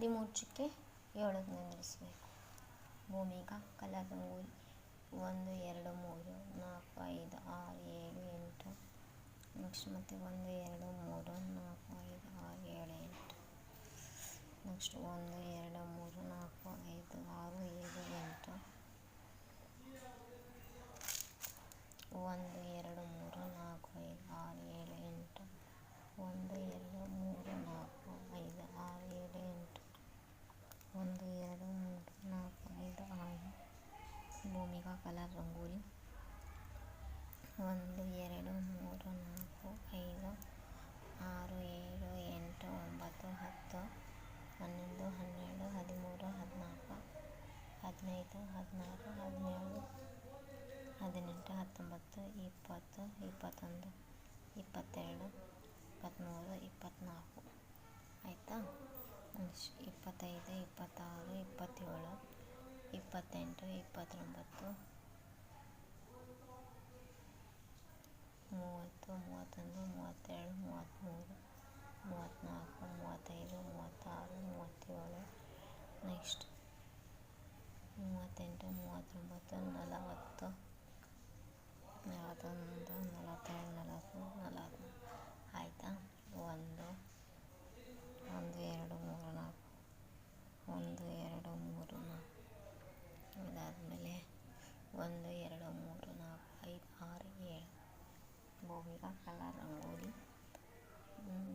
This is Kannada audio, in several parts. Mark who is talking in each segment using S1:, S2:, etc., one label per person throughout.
S1: 13 ಏಳಕ್ಕೆ ನಿಲ್ಲಿಸಬೇಕು. ಭೂಮಿಗಾ ಕಲರ್ ರಂಗೋಲಿ 1 2 3 4 5 6 7 8. ನೆಕ್ಸ್ಟ್ ಮತ್ತೆ 1 2 3 4 5 6 7 8. ನೆಕ್ಸ್ಟ್ 1 2 3 4 5 6 7 8. 1 2 3 4 5 6 7 8. 1 2 3 4 5 6 7 8. 1 2 3 4 5 6. ಭೂಮಿಗಾ ಕಲರ್ ರಂಗೋಲಿ 1 2 3 4 5 6 7 8 9 10 11 12 13 14 15 16 17 18 19 20 21 22 23 24. ಆಯಿತಾ? 25 26 27 28 29 30 31 32 33 34 35 36 37. ನೆಕ್ಸ್ಟ್ 38 39 40 41 42 43 ಆಯಿತಾ? 1 2 3 4 1 2 3 4. ಇದಾದಮೇಲೆ 1 2 3 4 5 6 7. ಭೂಮಿಗಾ ಕಲರ್ ರಂಗೋಲಿ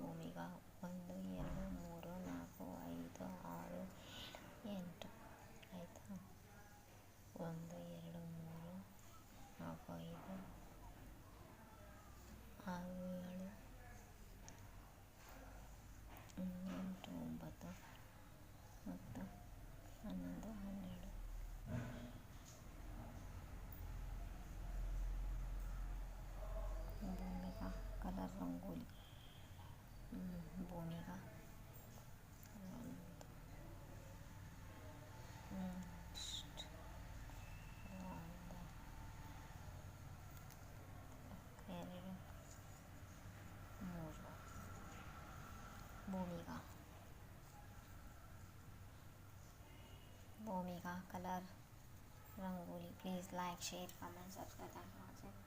S1: ಭೂಮಿಗಾ 1 2 3 4 5 6 7 8. ಆಯಿತಾ? 1 2 3 4 5 6 7 8 9 ಮತ್ತು 11 12. Bhoomiga colour rangoli Bhoomiga 1 next 1 2 3. Bhoomiga colour rangoli. Please like share comment subscribe. Thank you watching.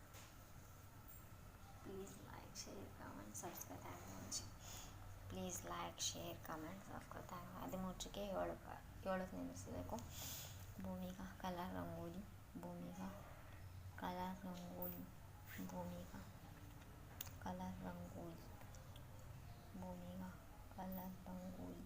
S1: Please like share comment subscribe. Thank you watching. Please like share comment subscribe. Thank you. 13 ಏಳಕ್ಕೆ ನಿಲ್ಲಿಸಬೇಕು. Bhoomiga colour rangoli Bhoomiga colour rangoli Bhoomiga colour rangoli Bhoomiga colour rangoli